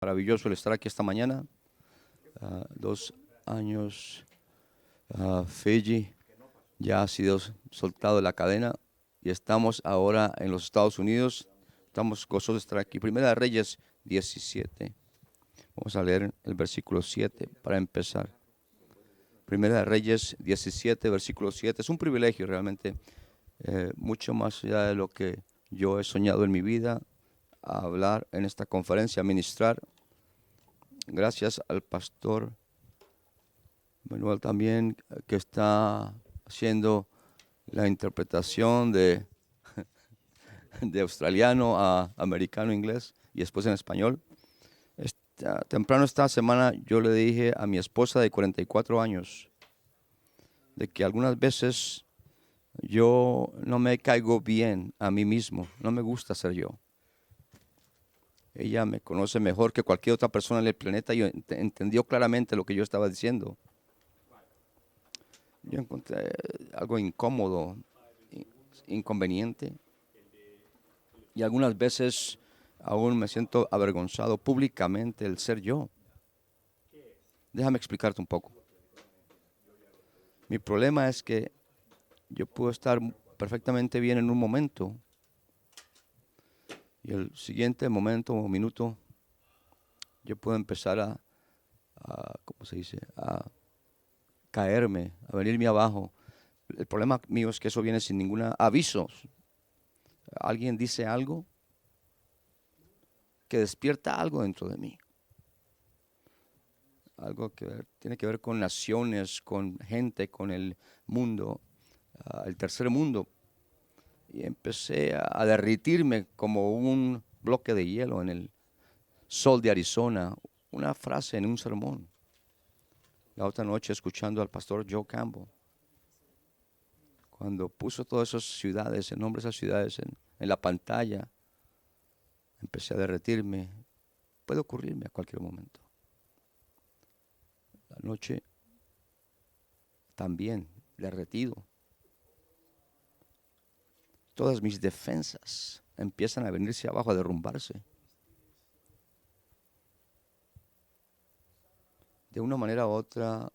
Maravilloso el estar aquí esta mañana. 2 años, Fiji ya ha sido soltado de la cadena y estamos ahora en los Estados Unidos. Estamos gozosos de estar aquí. Primera de Reyes 17. Vamos a leer el versículo 7 para empezar. Primera de Reyes 17, versículo 7. Es un privilegio realmente, mucho más allá de lo que yo he soñado en mi vida, a hablar en esta conferencia, a ministrar. Gracias al pastor Manuel también, que está haciendo la interpretación de australiano a americano inglés y después en español. Temprano esta semana yo le dije a mi esposa de 44 años de que algunas veces yo no me caigo bien a mí mismo, no me gusta ser yo. Ella me conoce mejor que cualquier otra persona en el planeta y entendió claramente lo que yo estaba diciendo. Yo encontré algo incómodo, inconveniente, y algunas veces aún me siento avergonzado públicamente el ser yo. Déjame explicarte un poco. Mi problema es que yo puedo estar perfectamente bien en un momento y el siguiente momento o minuto yo puedo empezar ¿cómo se dice? A caerme, a venirme abajo. El problema mío es que eso viene sin ningún aviso. Alguien dice algo que despierta algo dentro de mí. Algo que tiene que ver con naciones, con gente, con el mundo, el tercer mundo. Y empecé a derritirme como un bloque de hielo en el sol de Arizona. Una frase en un sermón. La otra noche escuchando al pastor Joe Campbell, cuando puso todas esas ciudades, el nombre de esas ciudades en la pantalla, empecé a derretirme. Puede ocurrirme a cualquier momento. La noche también derretido. Todas mis defensas empiezan a venirse abajo, a derrumbarse. De una manera u otra,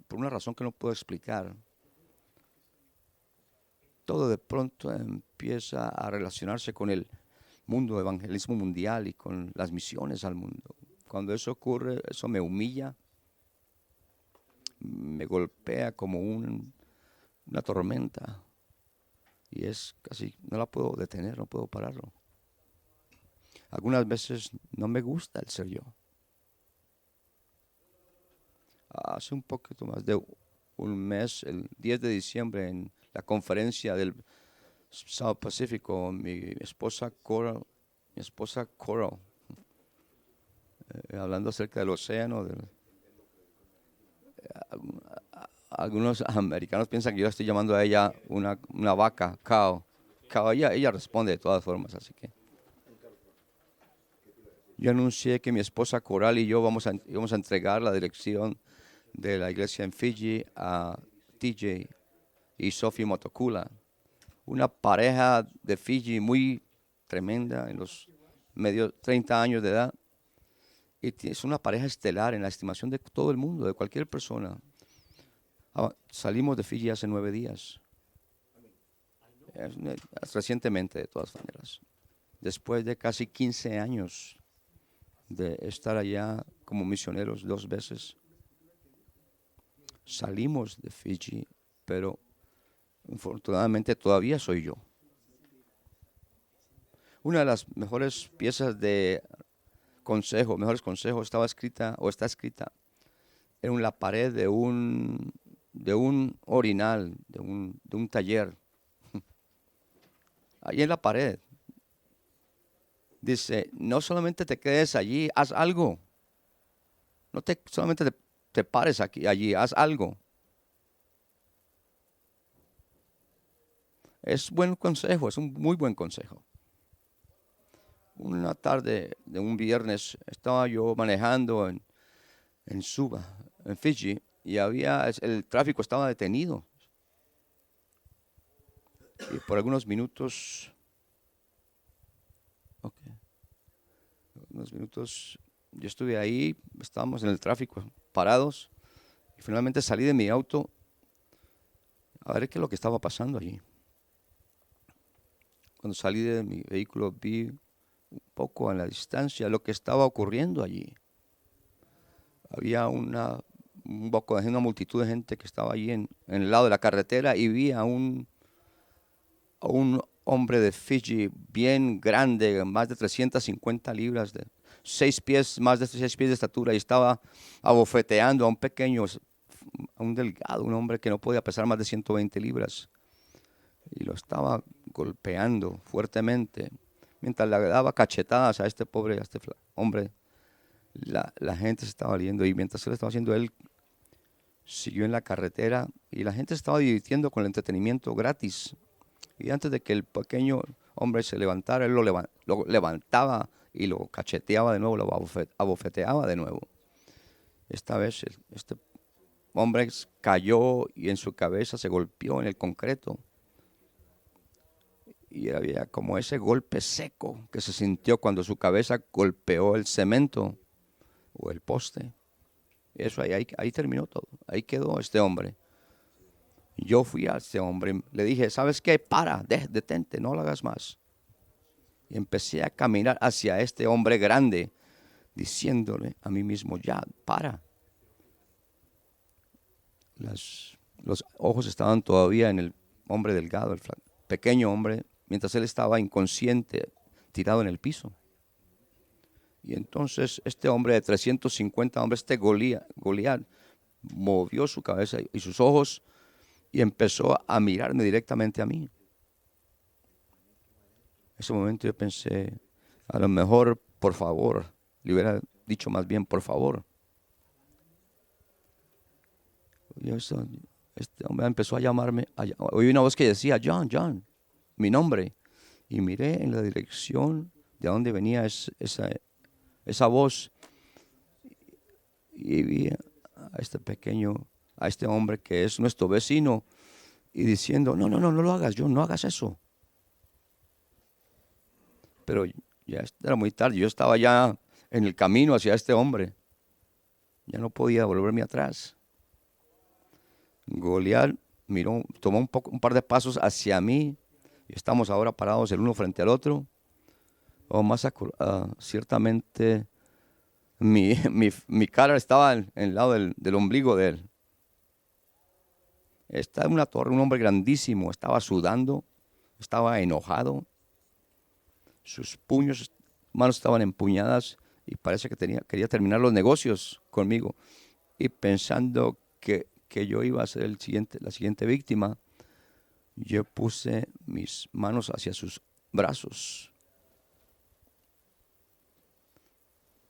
por una razón que no puedo explicar, todo de pronto empieza a relacionarse con el mundo, evangelismo mundial y con las misiones al mundo. Cuando eso ocurre, eso me humilla, me golpea como una tormenta y es casi, no la puedo detener, no puedo pararlo. Algunas veces no me gusta el ser yo. Hace un poquito más de un mes, el 10 de diciembre, en la conferencia del South Pacífico, mi esposa Coral, hablando acerca del océano. Algunos americanos piensan que yo estoy llamando a ella una vaca, cow. Ella responde de todas formas, así que yo anuncié que mi esposa Coral y yo íbamos a entregar la dirección de la iglesia en Fiji a TJ y Sophie Motokula, una pareja de Fiji muy tremenda, en los medios 30 años de edad, y es una pareja estelar en la estimación de todo el mundo, de cualquier persona. Salimos de Fiji hace 9 días, recientemente de todas maneras, después de casi 15 años de estar allá como misioneros 2 veces. Salimos de Fiji, pero infortunadamente todavía soy yo. Una de las mejores piezas de mejores consejos está escrita en la pared de un orinal, de un taller. Ahí en la pared dice: no solamente te quedes allí, haz algo. No solamente te pares allí, haz algo. Es buen consejo, es un muy buen consejo. Una tarde de un viernes estaba yo manejando en Suva, en Fiji, y el tráfico estaba detenido. Y por algunos minutos, unos minutos, yo estuve ahí, estábamos en el tráfico, parados, y finalmente salí de mi auto a ver qué es lo que estaba pasando allí. Cuando salí de mi vehículo vi un poco a la distancia lo que estaba ocurriendo allí. Había un poco de gente, una multitud de gente que estaba allí en el lado de la carretera, y vi a un hombre de Fiji bien grande, más de 350 libras, de 6 pies, más de 6 pies de estatura, y estaba abofeteando a un pequeño, a un delgado, un hombre que no podía pesar más de 120 libras. Y lo estaba golpeando fuertemente. Mientras le daba cachetadas a este pobre, a este hombre, la gente se estaba yendo. Y mientras él estaba haciendo, él siguió en la carretera y la gente se estaba divirtiendo con el entretenimiento gratis. Y antes de que el pequeño hombre se levantara, él lo levantaba y lo cacheteaba de nuevo, lo abofeteaba de nuevo. Esta vez este hombre cayó y en su cabeza se golpeó en el concreto. Y había como ese golpe seco que se sintió cuando su cabeza golpeó el cemento o el poste. Eso ahí terminó todo. Ahí quedó este hombre. Yo fui a este hombre, le dije, ¿sabes qué? Detente, no lo hagas más. Y empecé a caminar hacia este hombre grande, diciéndole a mí mismo, ya, para. Los ojos estaban todavía en el hombre delgado, el pequeño hombre, mientras él estaba inconsciente, tirado en el piso. Y entonces este hombre de 350 hombres, Goliat, movió su cabeza y sus ojos y empezó a mirarme directamente a mí. En ese momento yo pensé, a lo mejor, por favor, le hubiera dicho más bien, por favor. Y este hombre empezó a llamarme, oí una voz que decía, John, John, mi nombre. Y miré en la dirección de donde venía esa voz y vi a este hombre que es nuestro vecino, y diciendo, no lo hagas, John, no hagas eso. Pero ya era muy tarde, yo estaba ya en el camino hacia este hombre. Ya no podía volverme atrás. Goliat tomó un par de pasos hacia mí, y estamos ahora parados el uno frente al otro. Ciertamente mi cara estaba en el lado del ombligo de él. Estaba en una torre, un hombre grandísimo, estaba sudando, estaba enojado. Sus manos estaban empuñadas y parece que quería terminar los negocios conmigo. Y pensando que yo iba a ser la siguiente víctima, yo puse mis manos hacia sus brazos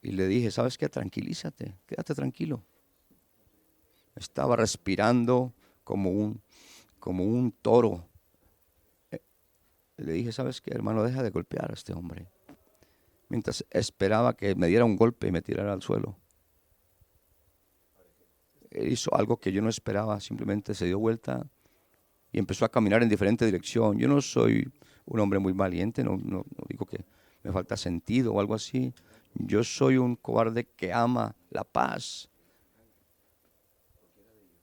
y le dije, ¿sabes qué? Tranquilízate, quédate tranquilo. Estaba respirando como un toro. Le dije, ¿sabes qué, hermano? Deja de golpear a este hombre. Mientras esperaba que me diera un golpe y me tirara al suelo. Él hizo algo que yo no esperaba, simplemente se dio vuelta y empezó a caminar en diferente dirección. Yo no soy un hombre muy valiente, no digo que me falta sentido o algo así. Yo soy un cobarde que ama la paz.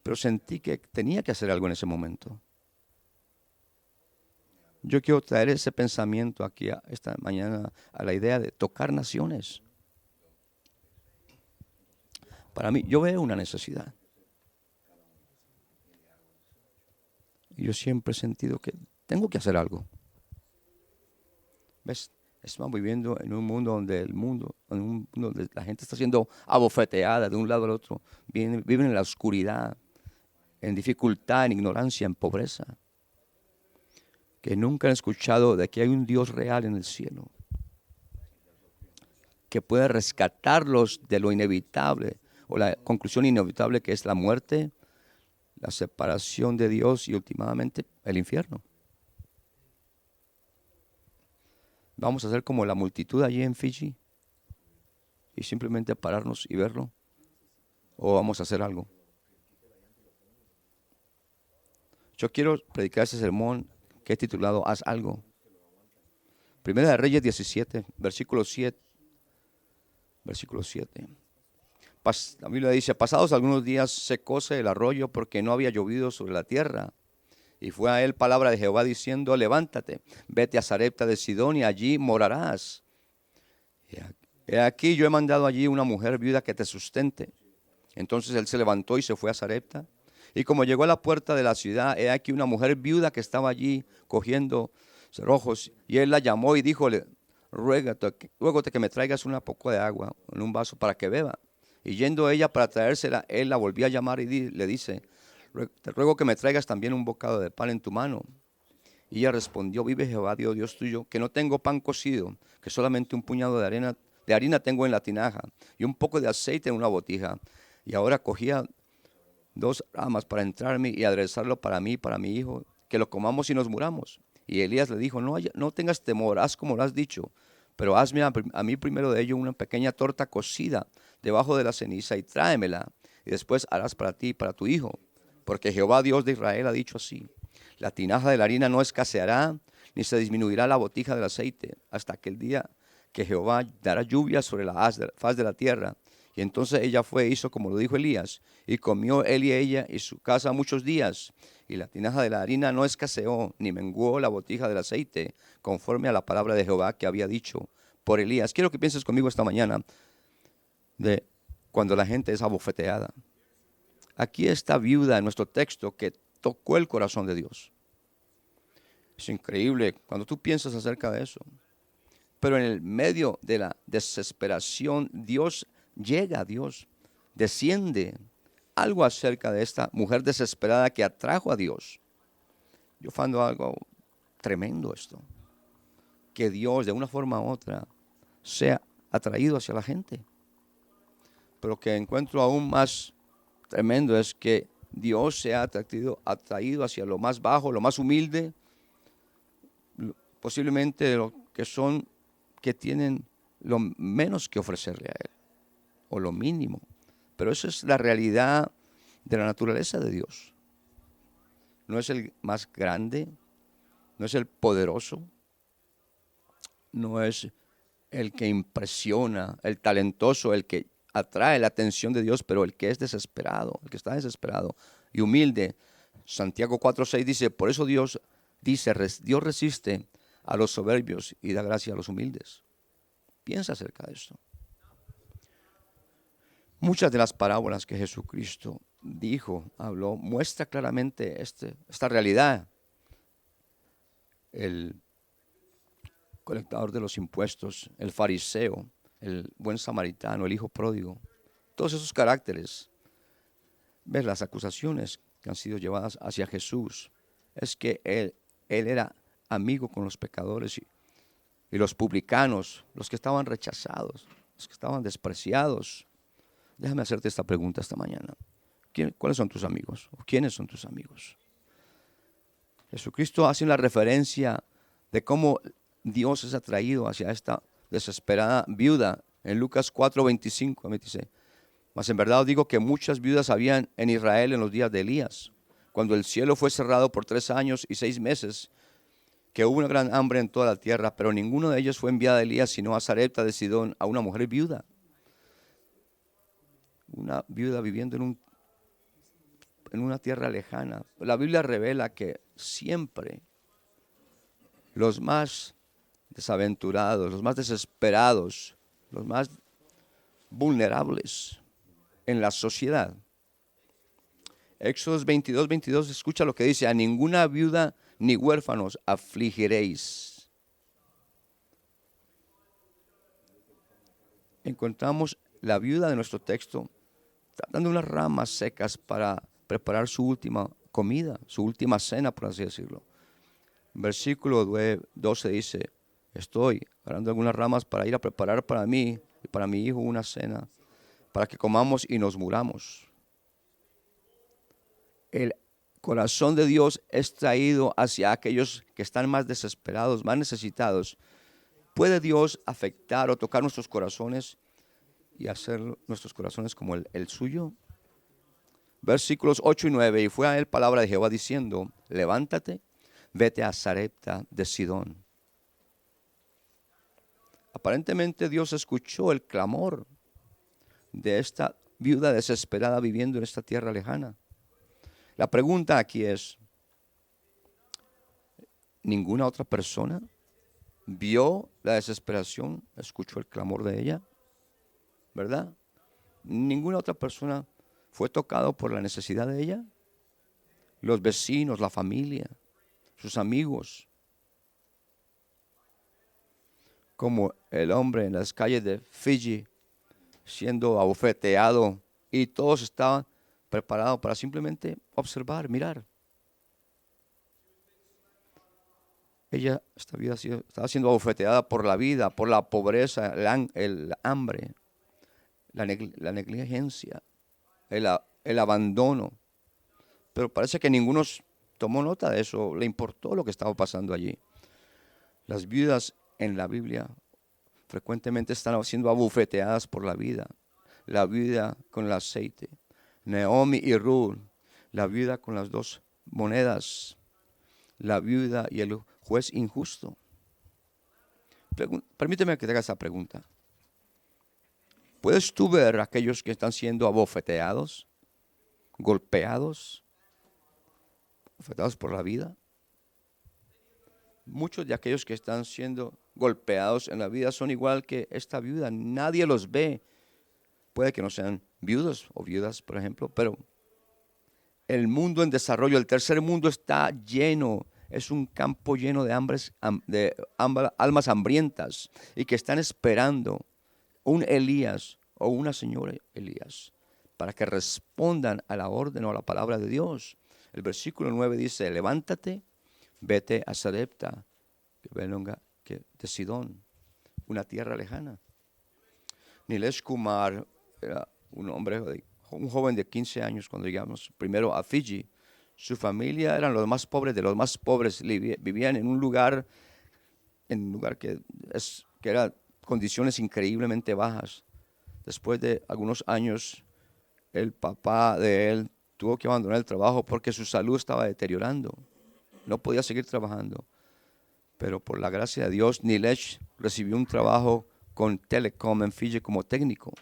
Pero sentí que tenía que hacer algo en ese momento. Yo quiero traer ese pensamiento aquí esta mañana a la idea de tocar naciones. Para mí, yo veo una necesidad. Y yo siempre he sentido que tengo que hacer algo. ¿Ves? Estamos viviendo en un mundo donde la gente está siendo abofeteada de un lado al otro. Viven en la oscuridad, en dificultad, en ignorancia, en pobreza. Que nunca han escuchado de que hay un Dios real en el cielo, que puede rescatarlos de lo inevitable o la conclusión inevitable que es la muerte, la separación de Dios y últimamente el infierno. Vamos a ser como la multitud allí en Fiji y simplemente pararnos y verlo, o vamos a hacer algo. Yo quiero predicar ese sermón que he titulado Haz algo. Primera de Reyes 17, versículo 7. Versículo 7. La Biblia dice, pasados algunos días secóse el arroyo porque no había llovido sobre la tierra. Y fue a él palabra de Jehová diciendo, levántate, vete a Sarepta de Sidón y allí morarás. He aquí yo he mandado allí una mujer viuda que te sustente. Entonces él se levantó y se fue a Sarepta. Y como llegó a la puerta de la ciudad, he aquí una mujer viuda que estaba allí cogiendo cerrojos. Y él la llamó y díjole, ruégote que me traigas un poco de agua en un vaso para que beba. Y yendo ella para traérsela, él la volvió a llamar y le dice, te ruego que me traigas también un bocado de pan en tu mano. Y ella respondió, vive Jehová, Dios tuyo, que no tengo pan cocido, que solamente un puñado de harina tengo en la tinaja y un poco de aceite en una botija. Y ahora cogía 2 ramas para entrarme y aderezarlo para mí y para mi hijo, que lo comamos y nos muramos. Y Elías le dijo, no tengas temor, haz como lo has dicho, pero hazme a mí primero de ello una pequeña torta cocida debajo de la ceniza y tráemela, y después harás para ti y para tu hijo. Porque Jehová Dios de Israel ha dicho así, la tinaja de la harina no escaseará, ni se disminuirá la botija del aceite, hasta aquel día que Jehová dará lluvia sobre la faz de la tierra. Y entonces ella fue e hizo como lo dijo Elías, y comió él y ella y su casa muchos días. Y la tinaja de la harina no escaseó, ni menguó la botija del aceite, conforme a la palabra de Jehová que había dicho por Elías. Quiero que pienses conmigo esta mañana de cuando la gente es abofeteada. Aquí está viuda en nuestro texto que tocó el corazón de Dios. Es increíble cuando tú piensas acerca de eso. Pero en el medio de la desesperación, Dios desciende. Algo acerca de esta mujer desesperada que atrajo a Dios. Yo fando algo tremendo esto. Que Dios de una forma u otra sea atraído hacia la gente. Pero que encuentro aún más tremendo es que Dios sea atraído hacia lo más bajo, lo más humilde, posiblemente lo que tienen lo menos que ofrecerle a Él, o lo mínimo. Pero esa es la realidad de la naturaleza de Dios. No es el más grande, no es el poderoso, no es el que impresiona, el talentoso, el que atrae la atención de Dios, pero el que es desesperado, el que está desesperado y humilde. Santiago 4:6 dice, por eso Dios resiste a los soberbios y da gracia a los humildes. Piensa acerca de esto. Muchas de las parábolas que Jesucristo habló, muestra claramente esta realidad. El colectador de los impuestos, el fariseo, el buen samaritano, el hijo pródigo, todos esos caracteres. ¿Ves? Las acusaciones que han sido llevadas hacia Jesús es que él era amigo con los pecadores y los publicanos, los que estaban rechazados, los que estaban despreciados. Déjame hacerte esta pregunta esta mañana. ¿Cuáles son tus amigos? ¿O quiénes son tus amigos? Jesucristo hace una referencia de cómo Dios es atraído hacia esta desesperada viuda en Lucas 4:25. Me dice, mas en verdad os digo que muchas viudas habían en Israel en los días de Elías, cuando el cielo fue cerrado por 3 años y 6 meses, que hubo una gran hambre en toda la tierra, pero ninguno de ellos fue enviado a Elías, sino a Sarepta de Sidón, a una mujer viuda. Una viuda viviendo en una tierra lejana. La Biblia revela que siempre los más desaventurados, los más desesperados, los más vulnerables en la sociedad. Éxodo 22:22, escucha lo que dice, a ninguna viuda ni huérfanos afligiréis. Encontramos la viuda de nuestro texto tratando unas ramas secas para preparar su última comida, su última cena, por así decirlo. Versículo 12 dice, estoy agarrando algunas ramas para ir a preparar para mí y para mi hijo una cena, para que comamos y nos muramos. El corazón de Dios es traído hacia aquellos que están más desesperados, más necesitados. ¿Puede Dios afectar o tocar nuestros corazones y hacer nuestros corazones como el suyo? Versículos 8 y 9, y fue a él palabra de Jehová diciendo, levántate, vete a Sarepta de Sidón. Aparentemente Dios escuchó el clamor de esta viuda desesperada viviendo en esta tierra lejana. La pregunta aquí es, ¿ninguna otra persona vio la desesperación, escuchó el clamor de ella? ¿Verdad? ¿Ninguna otra persona fue tocado por la necesidad de ella? Los vecinos, la familia, sus amigos. Como el hombre en las calles de Fiji siendo abofeteado y todos estaban preparados para simplemente observar, mirar. Ella estaba siendo abofeteada por la vida, por la pobreza, el hambre, la negligencia, el abandono. Pero parece que ninguno tomó nota de eso, le importó lo que estaba pasando allí. Las viudas en la Biblia frecuentemente están siendo abofeteadas por la vida. La viuda con el aceite. Naomi y Ruth, la viuda con las 2 monedas. La viuda y el juez injusto. Permíteme que te haga esa pregunta. ¿Puedes tú ver a aquellos que están siendo abofeteados, golpeados por la vida? Muchos de aquellos que están siendo golpeados en la vida son igual que esta viuda. Nadie los ve. Puede que no sean viudos o viudas, por ejemplo, pero el mundo en desarrollo, el tercer mundo está lleno. Es un campo lleno de almas hambrientas y que están esperando un Elías o una señora Elías para que respondan a la orden o a la palabra de Dios. El versículo 9 dice, levántate, vete a Sarepta, de Sidón, una tierra lejana. Nilesh Kumar era un joven de 15 años cuando llegamos primero a Fiji. Su familia eran los más pobres de los más pobres, vivían en un lugar que era condiciones increíblemente bajas. Después de algunos años, el papá de él tuvo que abandonar el trabajo porque su salud estaba deteriorando. No podía seguir trabajando. Pero por la gracia de Dios, Nilesh recibió un trabajo con Telecom en Fiji como técnico.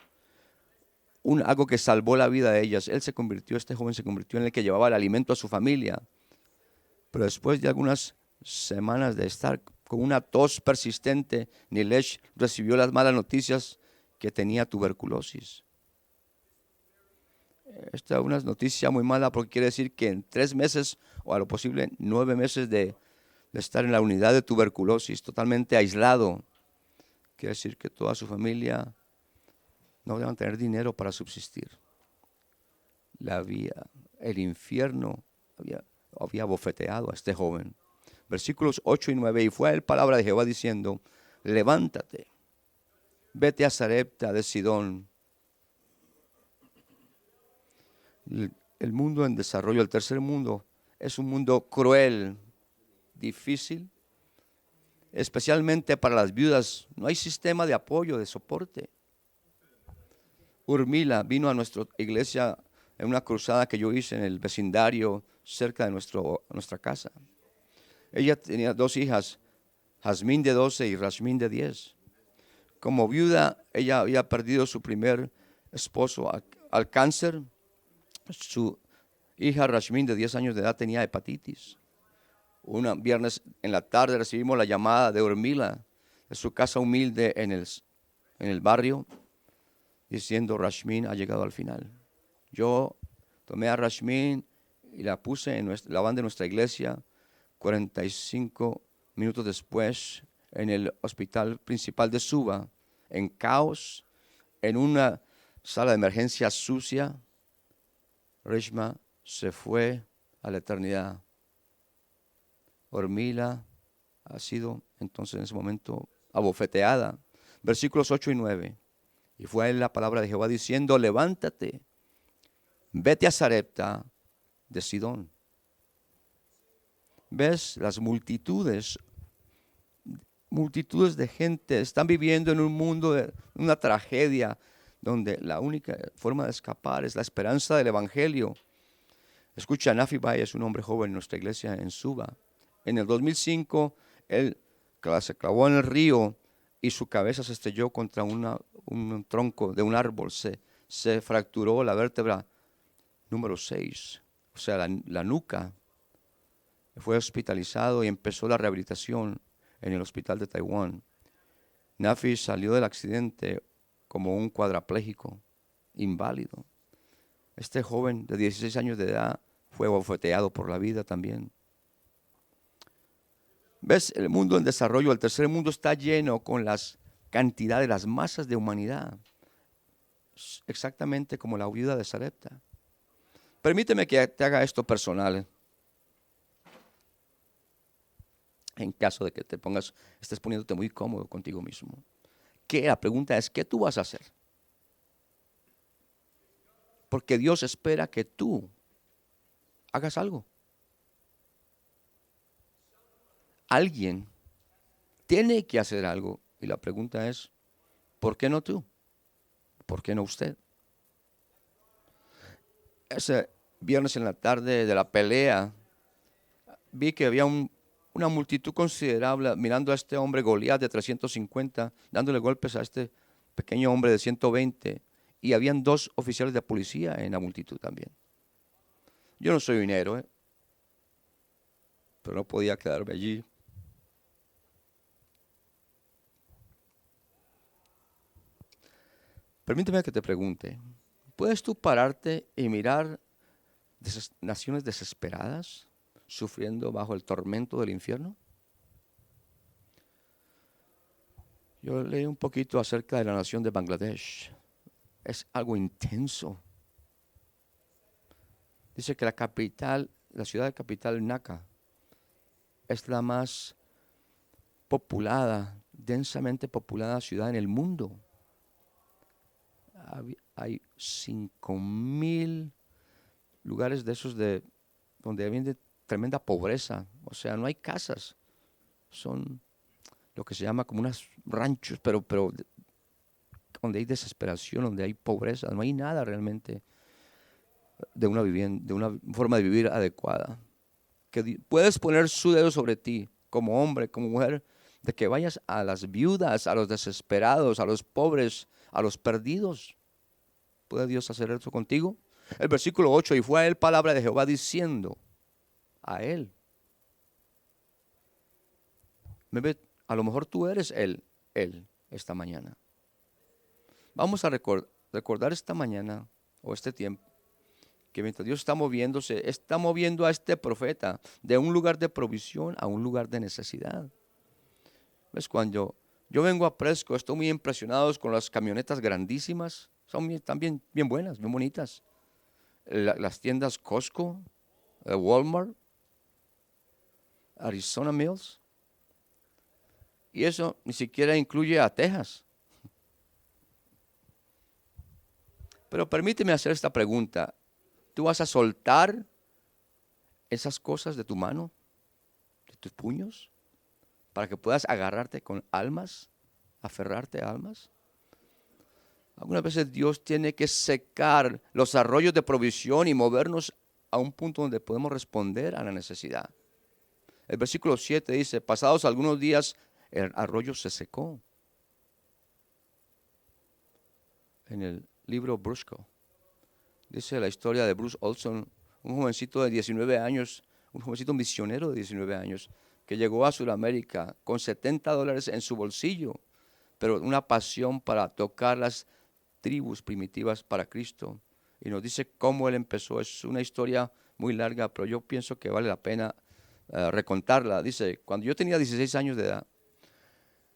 Algo que salvó la vida de ellas. Este joven se convirtió en el que llevaba el alimento a su familia. Pero después de algunas semanas de estar con una tos persistente, Nilesh recibió las malas noticias que tenía tuberculosis. Esta es una noticia muy mala porque quiere decir que en 3 meses o a lo posible 9 meses de estar en la unidad de tuberculosis, totalmente aislado, quiere decir que toda su familia no van a tener dinero para subsistir. El infierno había bofeteado a este joven. Versículos 8 y 9, y fue a él palabra de Jehová diciendo, levántate, vete a Sarepta de Sidón. El mundo en desarrollo, el tercer mundo, es un mundo cruel, difícil, especialmente para las viudas. No hay sistema de apoyo, de soporte. Urmila vino a nuestra iglesia en una cruzada que yo hice en el vecindario cerca de nuestra casa. Ella tenía 2 hijas, Jazmín de 12 y Rashmín de 10. Como viuda, ella había perdido su primer esposo al cáncer. Su hija Rashmín de 10 años de edad tenía hepatitis. Un viernes en la tarde recibimos la llamada de Urmila de su casa humilde en el barrio, diciendo, Rashmín ha llegado al final. Yo tomé a Rashmín y la puse en la van de nuestra iglesia. 45 minutos después, en el hospital principal de Suba, en caos, en una sala de emergencia sucia, Rishma se fue a la eternidad. Urmila ha sido entonces en ese momento abofeteada. Versículos 8 y 9. Y fue a él la palabra de Jehová diciendo, levántate, vete a Sarepta de Sidón. ¿Ves? Las multitudes de gente están viviendo en un mundo de una tragedia donde la única forma de escapar es la esperanza del evangelio. Escucha, Nafi Bay es un hombre joven en nuestra iglesia en Suba. En el 2005, él se clavó en el río y su cabeza se estrelló contra un tronco de un árbol. Se se fracturó la vértebra número 6, o sea, la nuca. Fue hospitalizado y empezó la rehabilitación en el hospital de Taiwán. Nafi salió del accidente como un cuadrapléjico, inválido. Este joven de 16 años de edad fue bofeteado por la vida también. ¿Ves? El mundo en desarrollo, el tercer mundo, está lleno con las cantidades, las masas de humanidad. Exactamente como la viuda de Sarepta. Permíteme que te haga esto personal. En caso de que estés poniéndote muy cómodo contigo mismo. La pregunta es, ¿qué tú vas a hacer? Porque Dios espera que tú hagas algo. Alguien tiene que hacer algo. Y la pregunta es, ¿por qué no tú? ¿Por qué no usted? Ese viernes en la tarde de la pelea, vi que había una multitud considerable mirando a este hombre Goliat de 350, dándole golpes a este pequeño hombre de 120. Y habían 2 oficiales de policía en la multitud también. Yo no soy un héroe, pero no podía quedarme allí. Permíteme que te pregunte, ¿puedes tú pararte y mirar naciones desesperadas sufriendo bajo el tormento del infierno? Yo leí un poquito acerca de la nación de Bangladesh. Es algo intenso. Dice que la ciudad capital Dhaka, es la más densamente poblada ciudad en el mundo. Hay 5,000 lugares de esos donde hay tremenda pobreza. O sea, no hay casas. Son lo que se llama como unos ranchos, pero donde hay desesperación, donde hay pobreza. No hay nada realmente de una vivienda, de una forma de vivir adecuada. Que puedes poner su dedo sobre ti, como hombre, como mujer, de que vayas a las viudas, a los desesperados, a los pobres, a los perdidos. ¿Puede Dios hacer eso contigo? El versículo 8, y fue a él palabra de Jehová diciendo, a él. A lo mejor tú eres él esta mañana. Vamos a recordar esta mañana o este tiempo que mientras Dios está moviendo a este profeta de un lugar de provisión a un lugar de necesidad. ¿Ves? Cuando yo vengo a Presco, estoy muy impresionado con las camionetas grandísimas. Están bien buenas, bien bonitas. Las tiendas Costco, Walmart, Arizona Mills. Y eso ni siquiera incluye a Texas. Pero permíteme hacer esta pregunta. ¿Tú vas a soltar esas cosas de tu mano, de tus puños, para que puedas agarrarte con almas, aferrarte a almas? Algunas veces Dios tiene que secar los arroyos de provisión y movernos a un punto donde podemos responder a la necesidad. El versículo 7 dice, pasados algunos días el arroyo se secó. En el libro Brusco dice la historia de Bruce Olson, un jovencito de 19 años, un jovencito misionero de 19 años, que llegó a Sudamérica con $70 en su bolsillo, pero una pasión para tocar las tribus primitivas para Cristo. Y nos dice cómo él empezó. Es una historia muy larga, pero yo pienso que vale la pena recontarla. Dice, cuando yo tenía 16 años de edad,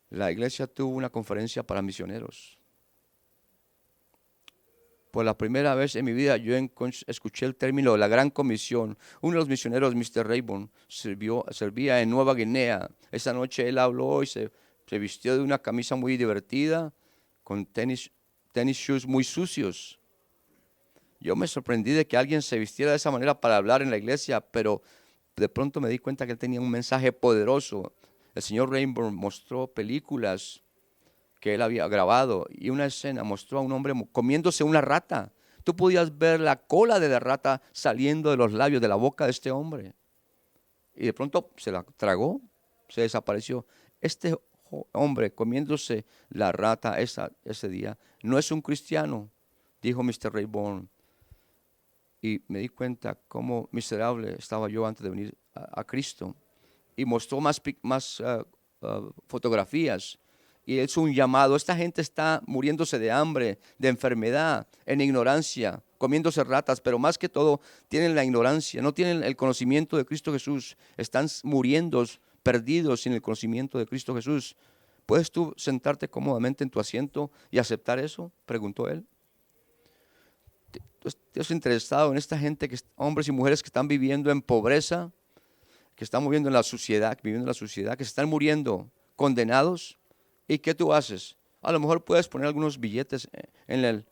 la iglesia tuvo una conferencia para misioneros. Por la primera vez en mi vida yo escuché el término la Gran Comisión. Uno de los misioneros, Mr. Rayburn, servía en Nueva Guinea. Esa noche él habló y se vistió de una camisa muy divertida, con tenis shoes muy sucios. Yo me sorprendí de que alguien se vistiera de esa manera para hablar en la iglesia, pero de pronto me di cuenta que él tenía un mensaje poderoso. El señor Rayburn mostró películas que él había grabado y una escena mostró a un hombre comiéndose una rata. Tú podías ver la cola de la rata saliendo de los labios, de la boca de este hombre. Y de pronto se la tragó, se desapareció. Este hombre comiéndose la rata ese día no es un cristiano, dijo Mr. Rayburn, y me di cuenta cómo miserable estaba yo antes de venir a Cristo. Y mostró más fotografías. Y hizo un llamado. Esta gente está muriéndose de hambre, de enfermedad, en ignorancia, comiéndose ratas, pero más que todo tienen la ignorancia, no tienen el conocimiento de Cristo Jesús. Están muriendo, perdidos sin el conocimiento de Cristo Jesús. ¿Puedes tú sentarte cómodamente en tu asiento y aceptar eso?, preguntó él. Dios interesado en esta gente, hombres y mujeres que están viviendo en pobreza, que están viviendo en la suciedad, que se están muriendo condenados. ¿Y qué tú haces? A lo mejor puedes poner algunos billetes en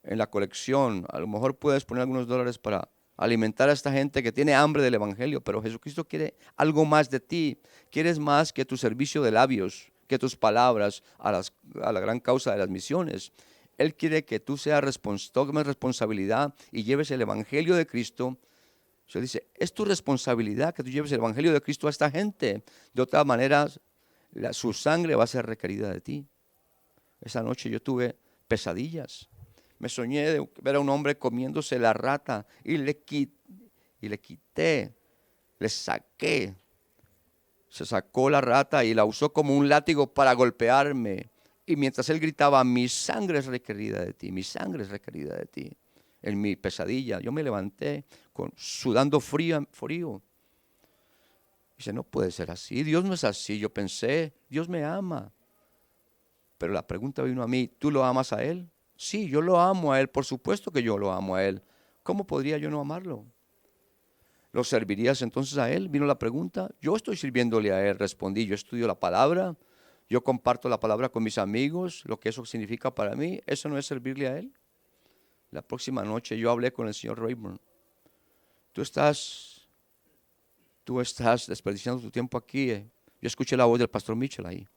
la colección, a lo mejor puedes poner algunos dólares para alimentar a esta gente que tiene hambre del evangelio, pero Jesucristo quiere algo más de ti. Quieres más que tu servicio de labios, que tus palabras a la gran causa de las misiones. Él quiere que tú tomes responsabilidad y lleves el evangelio de Cristo. Se dice, es tu responsabilidad que tú lleves el evangelio de Cristo a esta gente. De otra manera, su sangre va a ser requerida de ti. Esa noche yo tuve pesadillas. Me soñé de ver a un hombre comiéndose la rata y le quité, le saqué. Se sacó la rata y la usó como un látigo para golpearme. Y mientras él gritaba, mi sangre es requerida de ti, mi sangre es requerida de ti. En mi pesadilla, yo me levanté sudando frío. Dice, no puede ser así, Dios no es así. Yo pensé, Dios me ama. Pero la pregunta vino a mí, ¿tú lo amas a Él? Sí, yo lo amo a Él, por supuesto que yo lo amo a Él. ¿Cómo podría yo no amarlo? ¿Lo servirías entonces a Él? Vino la pregunta. Yo estoy sirviéndole a Él, respondí. Yo estudio la palabra, yo comparto la palabra con mis amigos, lo que eso significa para mí. ¿Eso no es servirle a Él? La próxima noche yo hablé con el señor Rayburn. Tú estás desperdiciando tu tiempo aquí. Yo escuché la voz del pastor Mitchell ahí.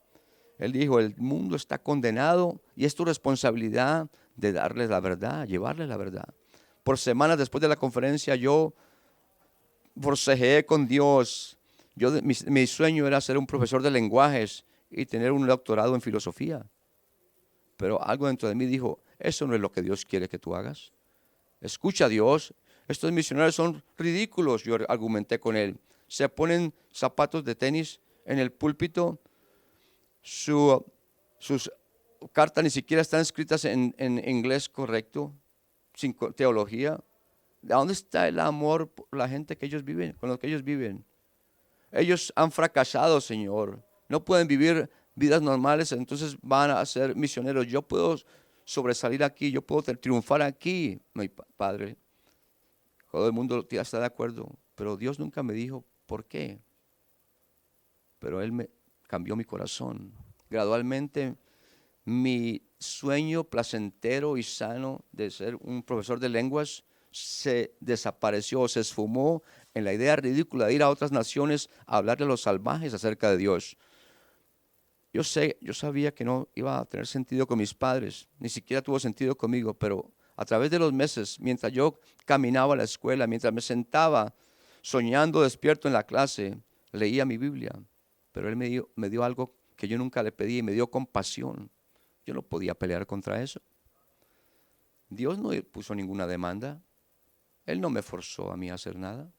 Él dijo, el mundo está condenado y es tu responsabilidad de darles la verdad, llevarles la verdad. Por semanas después de la conferencia yo forcejeé con Dios. Mi sueño era ser un profesor de lenguajes y tener un doctorado en filosofía. Pero algo dentro de mí dijo, eso no es lo que Dios quiere que tú hagas. Escucha a Dios, estos misioneros son ridículos, yo argumenté con él. Se ponen zapatos de tenis en el púlpito, sus cartas ni siquiera están escritas en inglés correcto, sin teología. ¿De dónde está el amor por la gente que ellos viven, con los que ellos viven? Ellos han fracasado, Señor. No pueden vivir vidas normales, entonces van a ser misioneros. Yo puedo sobresalir aquí, yo puedo triunfar aquí, mi Padre. Todo el mundo ya está de acuerdo, pero Dios nunca me dijo por qué. Pero Él me cambió mi corazón. Gradualmente, mi sueño placentero y sano de ser un profesor de lenguas se desapareció, se esfumó en la idea ridícula de ir a otras naciones a hablarle a los salvajes acerca de Dios. Yo sabía que no iba a tener sentido con mis padres, ni siquiera tuvo sentido conmigo, pero a través de los meses, mientras yo caminaba a la escuela, mientras me sentaba soñando despierto en la clase, leía mi Biblia, pero Él me dio algo que yo nunca le pedí y me dio compasión. Yo no podía pelear contra eso. Dios no puso ninguna demanda. Él no me forzó a mí a hacer nada.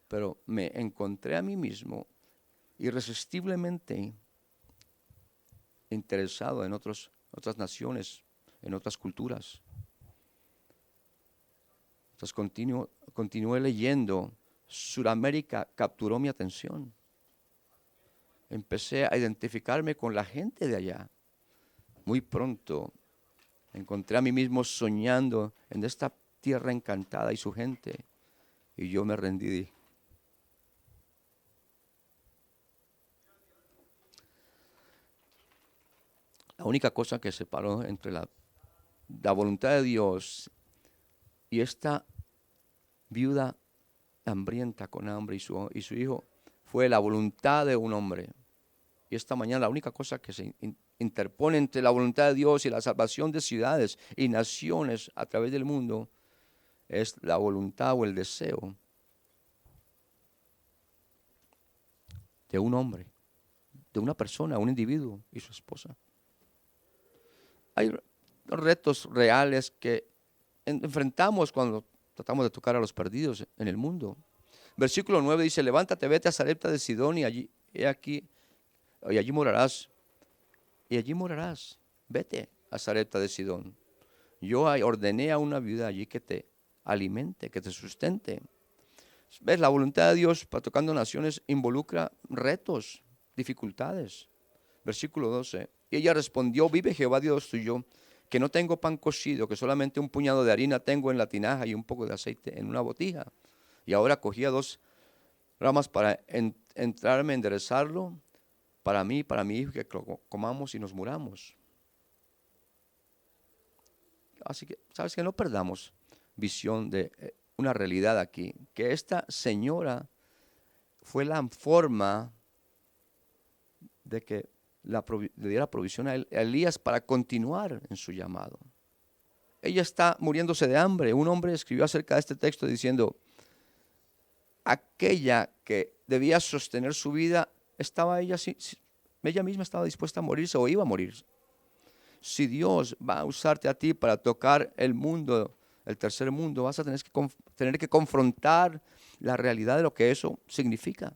Pero me encontré a mí mismo irresistiblemente interesado en otras naciones, en otras culturas. Entonces continué leyendo. Sudamérica capturó mi atención. Empecé a identificarme con la gente de allá. Muy pronto encontré a mí mismo soñando en esta tierra encantada y su gente. Y yo me rendí. La única cosa que separó entre la voluntad de Dios y esta viuda hambrienta con hambre y su hijo fue la voluntad de un hombre. Y esta mañana la única cosa que se interpone entre la voluntad de Dios y la salvación de ciudades y naciones a través del mundo es la voluntad o el deseo de un hombre, de una persona, un individuo y su esposa. hay retos reales que enfrentamos cuando tratamos de tocar a los perdidos en el mundo. Versículo 9 dice, levántate, vete a Sarepta de Sidón y allí, y allí morarás. Y allí morarás. Vete a Sarepta de Sidón. Yo ordené a una viuda allí que te alimente, que te sustente. ¿Ves? La voluntad de Dios para tocando naciones involucra retos, dificultades. Versículo 12. Y ella respondió, vive Jehová Dios tuyo, que no tengo pan cocido, que solamente un puñado de harina tengo en la tinaja y un poco de aceite en una botija. Y ahora cogía 2 ramas para entrarme a enderezarlo, para mí, para mi hijo, que comamos y nos muramos. Así que, ¿sabes qué? No perdamos visión de una realidad aquí, que esta señora fue la forma de que le diera provisión a Elías para continuar en su llamado. Ella está muriéndose de hambre. Un hombre escribió acerca de este texto diciendo, aquella que debía sostener su vida, ella misma estaba dispuesta a morirse o iba a morir. Si Dios va a usarte a ti para tocar el mundo, el tercer mundo, vas a tener que confrontar la realidad de lo que eso significa.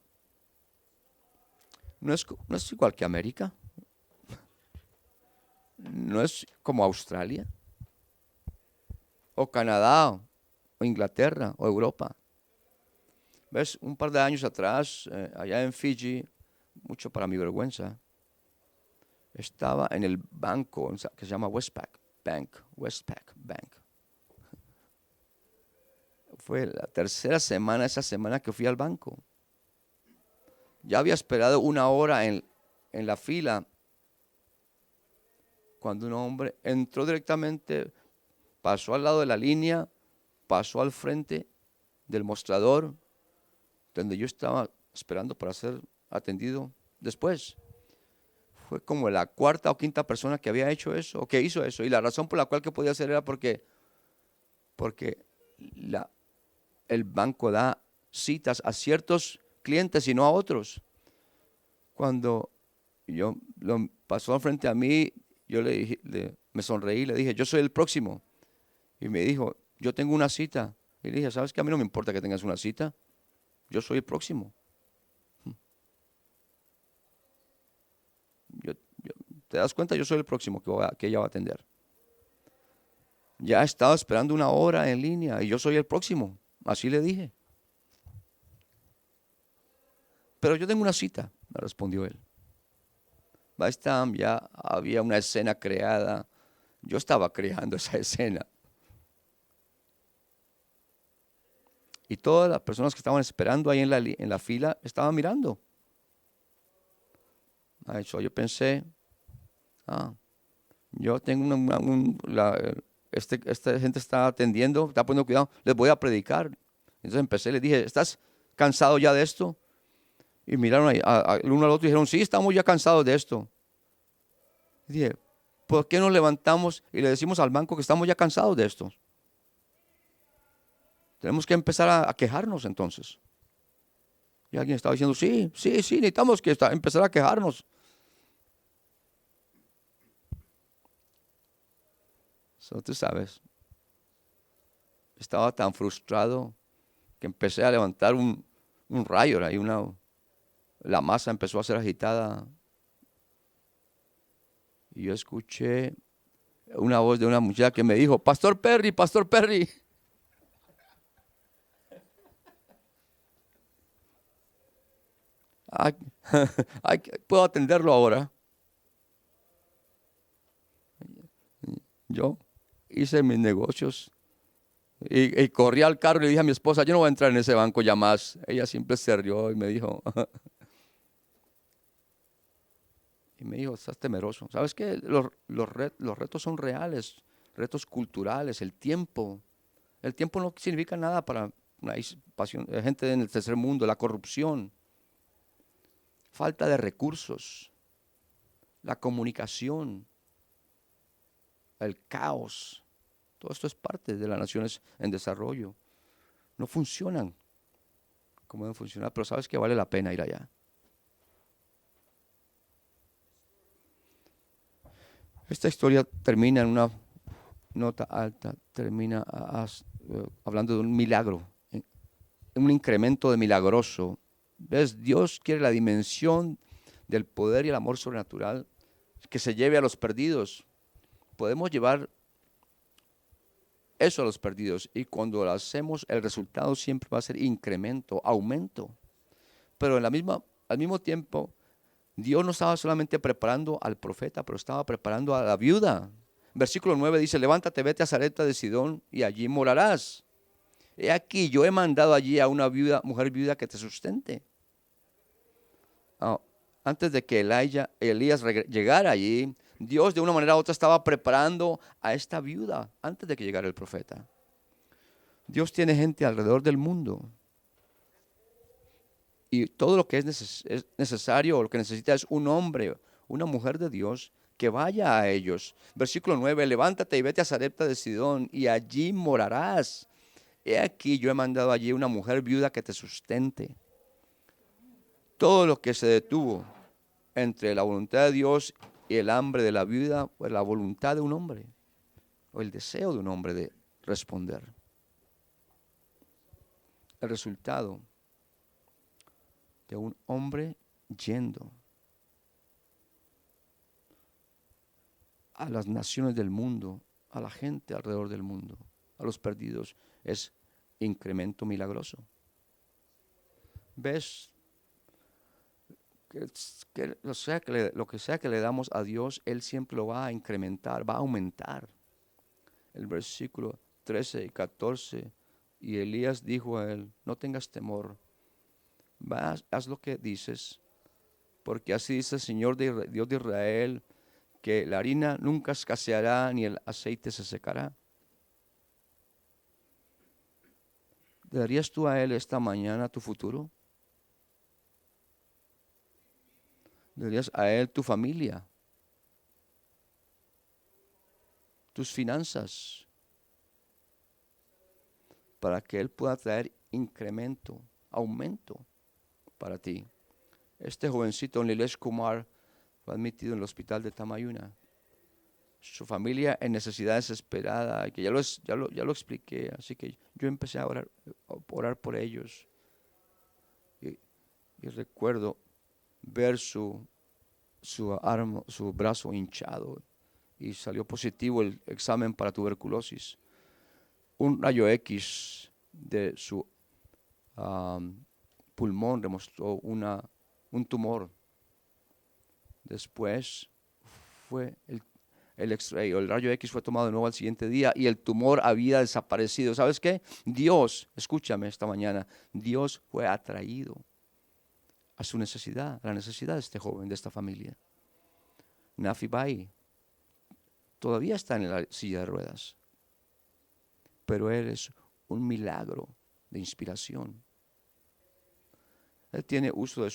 No es igual que América, no es como Australia, o Canadá, o Inglaterra, o Europa. ¿Ves? Un par de años atrás, allá en Fiji, mucho para mi vergüenza, estaba en el banco que se llama Westpac Bank. Fue la tercera semana, esa semana que fui al banco. Ya había esperado 1 hora en la fila cuando un hombre entró directamente, pasó al lado de la línea, pasó al frente del mostrador donde yo estaba esperando para ser atendido después. Fue como la 4ª o 5ª persona que había hecho eso, o que hizo eso. Y la razón por la cual que podía hacer era porque el banco da citas a ciertos clientes y no a otros. Cuando lo pasó frente a mí, yo le dije, me sonreí, le dije, yo soy el próximo. Y me dijo, yo tengo una cita. Y le dije, ¿sabes qué? A mí no me importa que tengas una cita. Yo soy el próximo. ¿Te das cuenta? Yo soy el próximo que ella va a atender. Ya he estado esperando 1 hora en línea y yo soy el próximo. Así le dije. Pero yo tengo una cita, me respondió él. Ya había una escena creada. Yo estaba creando esa escena. Y todas las personas que estaban esperando ahí en la fila estaban mirando. Yo pensé, yo tengo esta gente está atendiendo, está poniendo cuidado, les voy a predicar. Entonces empecé, les dije, ¿estás cansado ya de esto? Y miraron el uno al otro y dijeron, sí, estamos ya cansados de esto. Y dije, ¿por qué nos levantamos y le decimos al banco que estamos ya cansados de esto? Tenemos que empezar a quejarnos entonces. Y alguien estaba diciendo, sí, necesitamos empezar a quejarnos. Tú sabes, estaba tan frustrado que empecé a levantar un rayo ahí, la masa empezó a ser agitada. Y yo escuché una voz de una muchacha que me dijo, Pastor Perry. ¿Puedo atenderlo ahora? Yo hice mis negocios y corrí al carro y le dije a mi esposa, yo no voy a entrar en ese banco ya más. Ella siempre se rió y me dijo, estás temeroso. ¿Sabes qué? Los retos son reales, retos culturales, el tiempo. El tiempo no significa nada para una gente en el tercer mundo, la corrupción, falta de recursos, la comunicación, el caos. Todo esto es parte de las naciones en desarrollo. No funcionan como deben funcionar, pero sabes que vale la pena ir allá. Esta historia termina en una nota alta, termina hablando de un milagro, un incremento de milagroso. ¿Ves? Dios quiere la dimensión del poder y el amor sobrenatural que se lleve a los perdidos. Podemos llevar eso a los perdidos y cuando lo hacemos el resultado siempre va a ser incremento, aumento. Pero al mismo tiempo, Dios no estaba solamente preparando al profeta, pero estaba preparando a la viuda. Versículo 9 dice, levántate, vete a Sarepta de Sidón y allí morarás. He aquí, yo he mandado allí a una viuda, mujer viuda que te sustente. Ah, antes de que Elías llegara allí, Dios de una manera u otra estaba preparando a esta viuda antes de que llegara el profeta. Dios tiene gente alrededor del mundo y todo lo que es necesario o lo que necesita es un hombre, una mujer de Dios que vaya a ellos. Versículo 9, levántate y vete a Sarepta de Sidón y allí morarás. He aquí, yo he mandado allí una mujer viuda que te sustente. Todo lo que se detuvo entre la voluntad de Dios y el hambre de la viuda, pues la voluntad de un hombre o el deseo de un hombre de responder. El resultado de un hombre yendo a las naciones del mundo, a la gente alrededor del mundo, a los perdidos, es incremento milagroso. ¿Ves? Lo que sea que le damos a Dios, Él siempre lo va a incrementar, va a aumentar. El versículo 13 y 14, y Elías dijo a él, no tengas temor, haz lo que dices, porque así dice el Señor Dios de Israel, que la harina nunca escaseará ni el aceite se secará. ¿Le darías tú a Él esta mañana tu futuro? ¿Le darías a Él tu familia? ¿Tus finanzas? Para que Él pueda traer incremento, aumento para ti. Este jovencito, Nilesh Kumar, fue admitido en el hospital de Tamayuna. Su familia en necesidad desesperada, que ya lo expliqué, así que yo empecé a orar por ellos. Y recuerdo ver su brazo hinchado y salió positivo el examen para tuberculosis. Un rayo X de su pulmón demostró un tumor. Después fue el X-ray o el rayo X fue tomado de nuevo al siguiente día y el tumor había desaparecido. ¿Sabes qué? Dios, escúchame esta mañana, Dios fue atraído a su necesidad, a la necesidad de este joven, de esta familia. Nafi Bai todavía está en la silla de ruedas, pero él es un milagro de inspiración. Él tiene uso de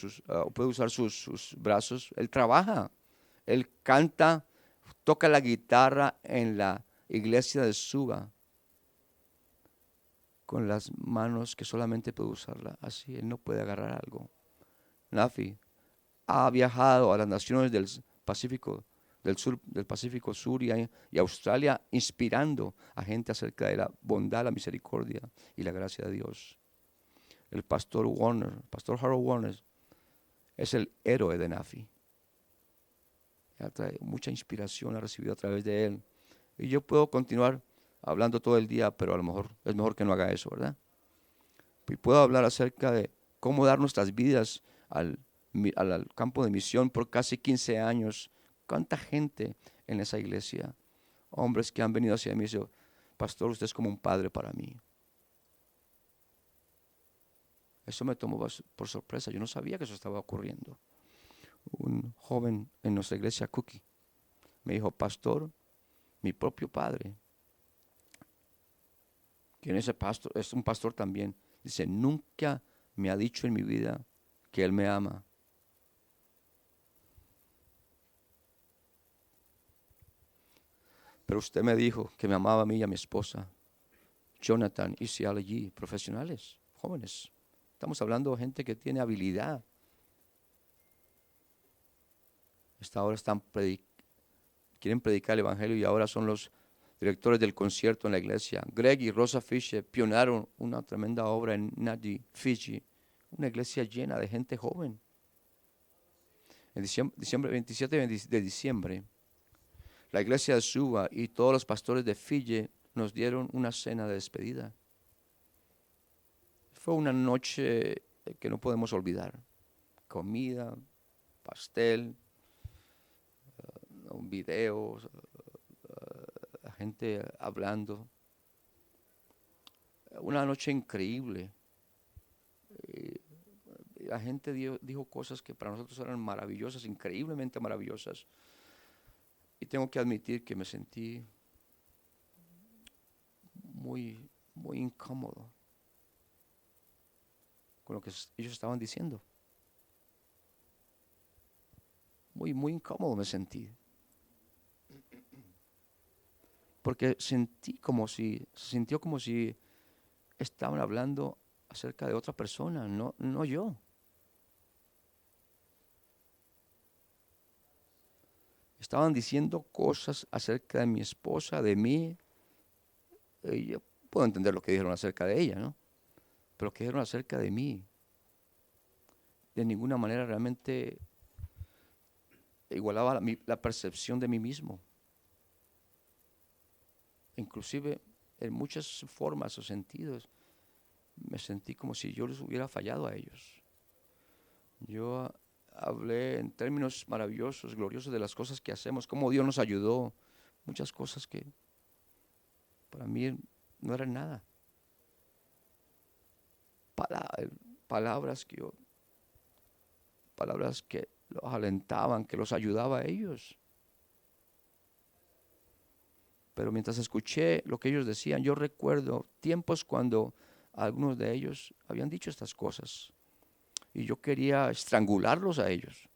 puede usar sus brazos, él trabaja, él canta, toca la guitarra en la iglesia de Suba con las manos que solamente puede usarla así, él no puede agarrar algo. Nafi ha viajado a las naciones del Pacífico, del Pacífico Sur y Australia, inspirando a gente acerca de la bondad, la misericordia y la gracia de Dios. El pastor Harold Warner, es el héroe de Nafi. Mucha inspiración ha recibido a través de él. Y yo puedo continuar hablando todo el día, pero a lo mejor es mejor que no haga eso, ¿verdad? Y puedo hablar acerca de cómo dar nuestras vidas al campo de misión por casi 15 años. ¿Cuánta gente en esa iglesia? Hombres que han venido hacia mí y dicen, pastor, usted es como un padre para mí. Eso me tomó por sorpresa. Yo no sabía que eso estaba ocurriendo. Un joven en nuestra iglesia, Cookie, me dijo, pastor, mi propio padre, quien es pastor, es un pastor también, dice, nunca me ha dicho en mi vida que él me ama. Pero usted me dijo que me amaba a mí y a mi esposa. Jonathan y Cial allí, profesionales, jóvenes. Estamos hablando de gente que tiene habilidad. Ahora están quieren predicar el evangelio y ahora son los directores del concierto en la iglesia. Greg y Rosa Fisher pionearon una tremenda obra en Nadi, Fiji, una iglesia llena de gente joven. En diciembre 27 de diciembre, la iglesia de Suba y todos los pastores de Fiji nos dieron una cena de despedida. Fue una noche que no podemos olvidar. Comida, pastel, videos, gente hablando. Una noche increíble. La gente dijo cosas que para nosotros eran maravillosas, increíblemente maravillosas. Y tengo que admitir que me sentí muy, muy incómodo con lo que ellos estaban diciendo. Muy, muy incómodo me sentí. Porque se sintió como si estaban hablando acerca de otra persona, no yo. Estaban diciendo cosas acerca de mi esposa, de mí. Y yo puedo entender lo que dijeron acerca de ella, ¿no? Pero lo que dijeron acerca de mí, de ninguna manera realmente igualaba la percepción de mí mismo. Inclusive, en muchas formas o sentidos, me sentí como si yo les hubiera fallado a ellos. Yo hablé en términos maravillosos, gloriosos de las cosas que hacemos, cómo Dios nos ayudó, muchas cosas que para mí no eran nada. Palabras que los alentaban, que los ayudaba a ellos. Pero mientras escuché lo que ellos decían, yo recuerdo tiempos cuando algunos de ellos habían dicho estas cosas y yo quería estrangularlos a ellos.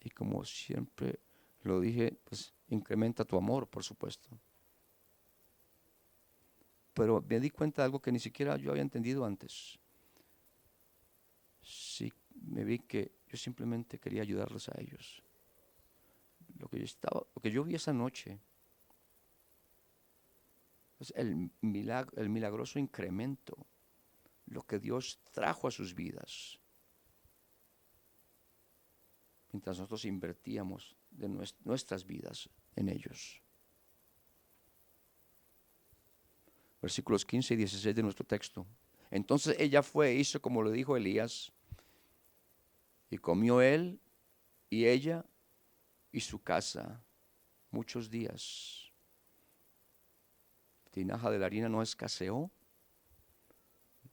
Y como siempre lo dije, pues incrementa tu amor, por supuesto. Pero me di cuenta de algo que ni siquiera yo había entendido antes. Sí, me vi que yo simplemente quería ayudarlos a ellos. Lo que yo vi esa noche es el milagroso incremento, lo que Dios trajo a sus vidas, mientras nosotros invertíamos de nuestras vidas en ellos. Versículos 15 y 16 de nuestro texto. Entonces ella fue e hizo como le dijo Elías, y comió él y ella y su casa muchos días. La tinaja de la harina no escaseó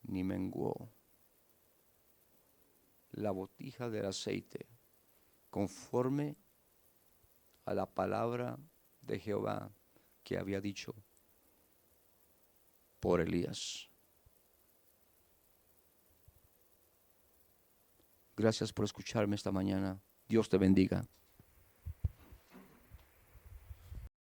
ni menguó. La botija del aceite, conforme a la palabra de Jehová que había dicho por Elías. Gracias por escucharme esta mañana. Dios te bendiga.